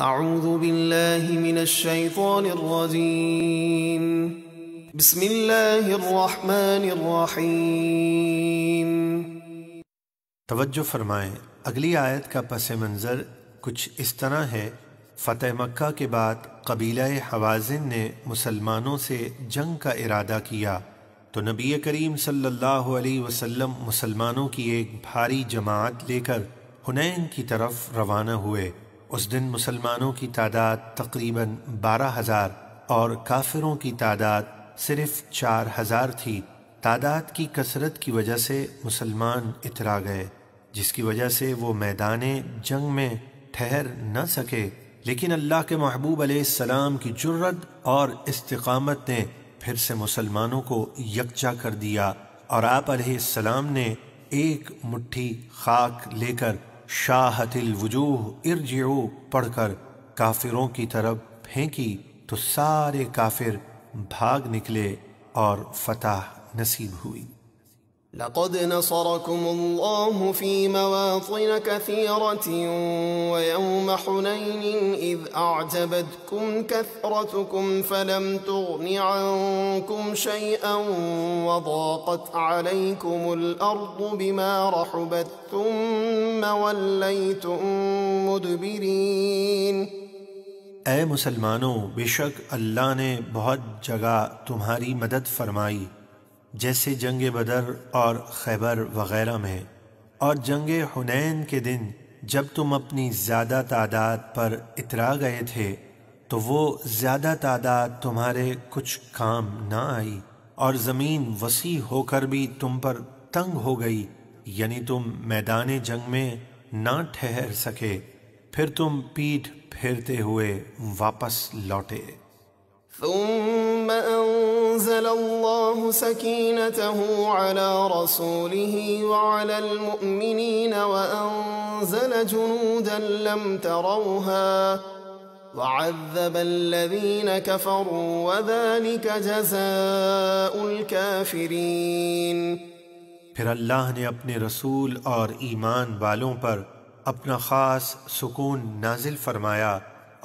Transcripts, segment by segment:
اعوذ باللہ من الشیطان الرجیم بسم اللہ الرحمن الرحیم۔ توجہ فرمائیں، اگلی آیت کا پس منظر کچھ اس طرح ہے۔ فتح مکہ کے بعد قبیلہ حوازن نے مسلمانوں سے جنگ کا ارادہ کیا تو نبی کریم صلی اللہ علیہ وسلم مسلمانوں کی ایک بھاری جماعت لے کر حنین کی طرف روانہ ہوئے۔ اس دن مسلمانوں کی تعداد تقریباً 12,000 اور کافروں کی تعداد صرف 4,000 تھی۔ تعداد کی کثرت کی وجہ سے مسلمان اترا گئے، جس کی وجہ سے وہ میدان جنگ میں ٹھہر نہ سکے، لیکن اللہ کے محبوب علیہ السلام کی جرأت اور استقامت نے پھر سے مسلمانوں کو یکجا کر دیا، اور آپ علیہ السلام نے ایک مٹھی خاک لے کر شاہت الوجوہ ارجعوا پڑھ کر کافروں کی طرف پھینکی تو سارے کافر بھاگ نکلے اور فتح نصیب ہوئی۔ لقد نصركم الله في مواطن كثيرة ويوم حنين إذ أعجبتكم كثرتكم فلم تغن عنكم شيئا وضاقت عليكم الأرض بما رحبت ثم وليتم مدبرين۔ اے مسلمانوں، بے شک اللہ نے بہت جگہ تمہاری مدد فرمائی، جیسے جنگ بدر اور خیبر وغیرہ میں، اور جنگ حنین کے دن جب تم اپنی زیادہ تعداد پر اترا گئے تھے تو وہ زیادہ تعداد تمہارے کچھ کام نہ آئی، اور زمین وسیع ہو کر بھی تم پر تنگ ہو گئی، یعنی تم میدان جنگ میں نہ ٹھہر سکے، پھر تم پیٹھ پھیرتے ہوئے واپس لوٹے۔ ثم أنزل الله سكينته على رسوله وعلى المؤمنين وأنزل جنودا لم تروها وعذب الذين كفروا وذلك جزاء الكافرين۔ پھر اللہ نے اپنے رسول اور ایمان والوں پر اپنا خاص سکون نازل فرمایا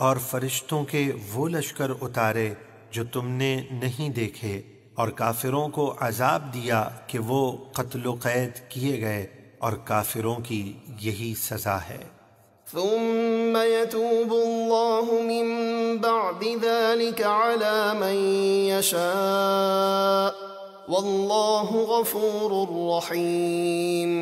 اور فرشتوں کے وہ لشکر اتارے جو تم نے نہیں دیکھے، اور کافروں کو عذاب دیا کہ وہ قتل و قید کیے گئے، اور کافروں کی یہی سزا ہے۔ ثم يتوب الله من بعد ذلك على من يشاء والله غفور رحيم۔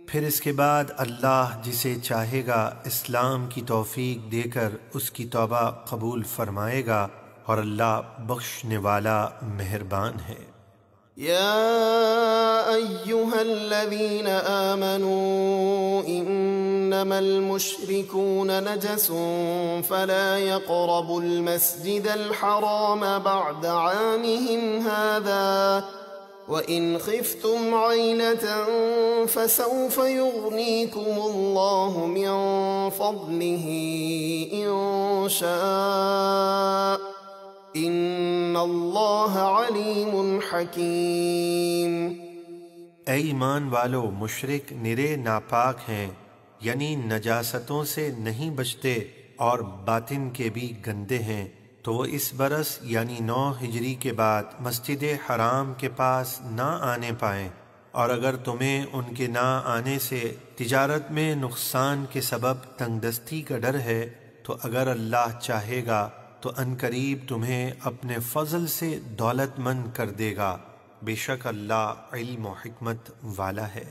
پھر اس کے بعد اللہ جسے چاہے گا اسلام کی توفیق دے کر اس کی توبہ قبول فرمائے گا، اور اللہ بخشنے والا مہربان ہے۔ یا ایہا الذین آمنوا انما المشرکون نجس فلا يقربوا المسجد الحرام بعد عامهم هذا وَإِنْ خِفْتُمْ عَيْلَةً فَسَوْفَ يُغْنِيكُمُ اللَّهُ مِنْ فَضْلِهِ إِنْ شَاءَ إِنَّ اللَّهَ عَلِيمٌ حَكِيمٌ۔ اے ایمان والو، مشرک نرے ناپاک ہیں، یعنی نجاستوں سے نہیں بچتے اور باطن کے بھی گندے ہیں، تو وہ اس برس یعنی 9 ہجری کے بعد مسجد حرام کے پاس نہ آنے پائیں، اور اگر تمہیں ان کے نہ آنے سے تجارت میں نقصان کے سبب تنگ دستی کا ڈر ہے تو اگر اللہ چاہے گا تو عنقریب تمہیں اپنے فضل سے دولت مند کر دے گا، بے شک اللہ علم و حکمت والا ہے۔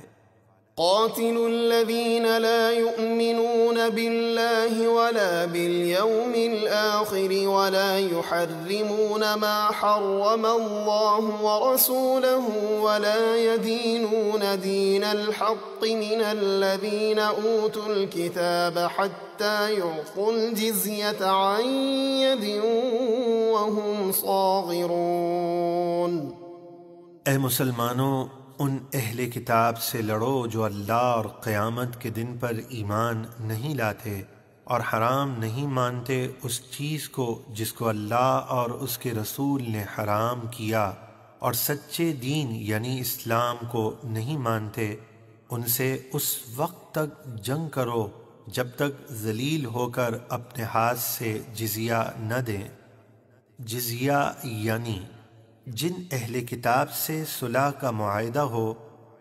قاتلوا الذين لا يؤمنون بالله ولا باليوم الآخر ولا يحرمون ما حرم الله ورسوله ولا يدينون دين الحق من الذين أوتوا الكتاب حتى يعطوا الجزية عن يد وهم صاغرون۔ اے مسلمانوں، ان اہل کتاب سے لڑو جو اللہ اور قیامت کے دن پر ایمان نہیں لاتے اور حرام نہیں مانتے اس چیز کو جس کو اللہ اور اس کے رسول نے حرام کیا، اور سچے دین یعنی اسلام کو نہیں مانتے، ان سے اس وقت تک جنگ کرو جب تک ذلیل ہو کر اپنے ہاتھ سے جزیہ نہ دیں۔ جزیہ یعنی جن اہل کتاب سے صلح کا معاہدہ ہو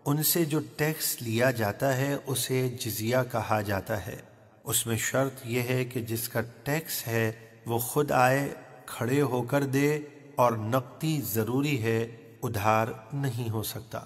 ان سے جو ٹیکس لیا جاتا ہے اسے جزیہ کہا جاتا ہے۔ اس میں شرط یہ ہے کہ جس کا ٹیکس ہے وہ خود آئے، کھڑے ہو کر دے، اور نقدی ضروری ہے، ادھار نہیں ہو سکتا۔